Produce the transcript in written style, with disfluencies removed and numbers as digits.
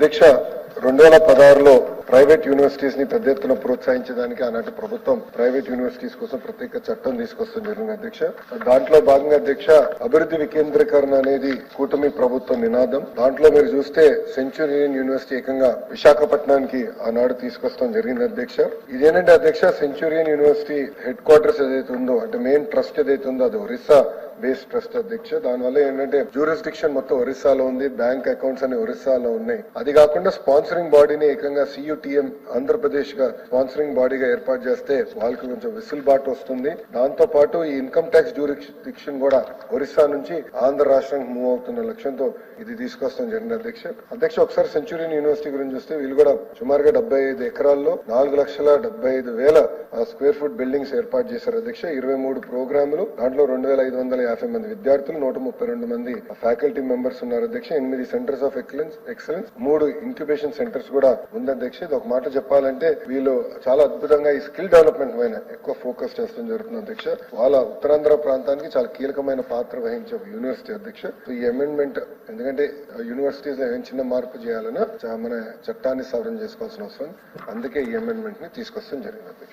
అధ్యక్ష 2016లో private universities ని పెద్ద ఎత్తున ప్రోత్సహించడానికి ఆనాటి ప్రభుత్వం ప్రైవేట్ యూనివర్సిటీస్ కోసం ప్రత్యేక చట్టం తీసుకొస్తాం జరిగింది అధ్యక్ష. దాంట్లో భాగంగా అధ్యక్ష అభివృద్ధి వికేంద్రీకరణ అనేది కూటమి ప్రభుత్వం నినాదం. దాంట్లో మీరు చూస్తే సెంచురియన్ యూనివర్సిటీ ఏకంగా విశాఖపట్నానికి ఆనాడు తీసుకొస్తాం జరిగింది అధ్యక్ష. ఇదేంటంటే అధ్యక్ష సెంచురియన్ యూనివర్సిటీ హెడ్ క్వార్టర్స్ ఏదైతే ఉందో అంటే మెయిన్ ట్రస్ట్ ఏదైతే ఉందో అది ఒరిస్సా బేస్డ్ ట్రస్ట్ అధ్యక్ష. దానివల్ల ఏంటంటే జ్యూరిస్డిక్షన్ మొత్తం ఒరిస్సాలో ఉంది, బ్యాంక్ అకౌంట్స్ అన్ని ఒరిస్సాలో ఉన్నాయి. అది కాకుండా స్పాన్సరింగ్ బాడీని ఏకంగా CUTM ఆంధ్రప్రదేశ్ గా స్పాన్సరింగ్ బాడీగా ఏర్పాటు చేస్తే వాళ్ళకి కొంచెం వెసులుబాటు వస్తుంది. దాంతో పాటు ఈ ఇన్కమ్ ట్యాక్స్ జ్యూరిస్డిక్షన్ కూడా ఒరిస్సా నుంచి ఆంధ్ర రాష్ట్రానికి మూవ్ అవుతున్న లక్ష్యంతో ఇది తీసుకొస్తాం జరిగింది అధ్యక్ష. ఒకసారి సెంచురియన్ యూనివర్సిటీ గురించి చూస్తే వీళ్ళు కూడా సుమారుగా 75 ఎకరాల్లో 4,75,000 స్క్వేర్ ఫుట్ బిల్డింగ్స్ ఏర్పాటు చేశారు అధ్యక్ష. 23 ప్రోగ్రాములు, దాంట్లో 2,550 మంది విద్యార్థులు, 132 మంది ఫ్యాకల్టీ మెంబర్స్ ఉన్నారు అధ్యక్ష. 8 centres of excellence, 3 incubation centres కూడా ఉంది అధ్యక్ష. ఇది ఒక మాట చెప్పాలంటే వీళ్ళు చాలా అద్భుతంగా ఈ స్కిల్ డెవలప్మెంట్ పైన ఎక్కువ ఫోకస్ చేస్తూ జరుగుతుంది అధ్యక్ష. వాళ్ళ ఉత్తరాంధ్ర ప్రాంతానికి చాలా కీలకమైన పాత్ర వహించే యూనివర్సిటీ అధ్యక్ష. ఈ అమెండ్మెంట్ ఎందుకంటే యూనివర్సిటీస్ లో ఏం చిన్న మార్పు చేయాలన్నా మన చట్టాన్ని సవరణ చేసుకోవాల్సిన అవసరం, అందుకే ఈ అమెండ్మెంట్ ని తీసుకొస్తాం జరిగింది అధ్యక్ష.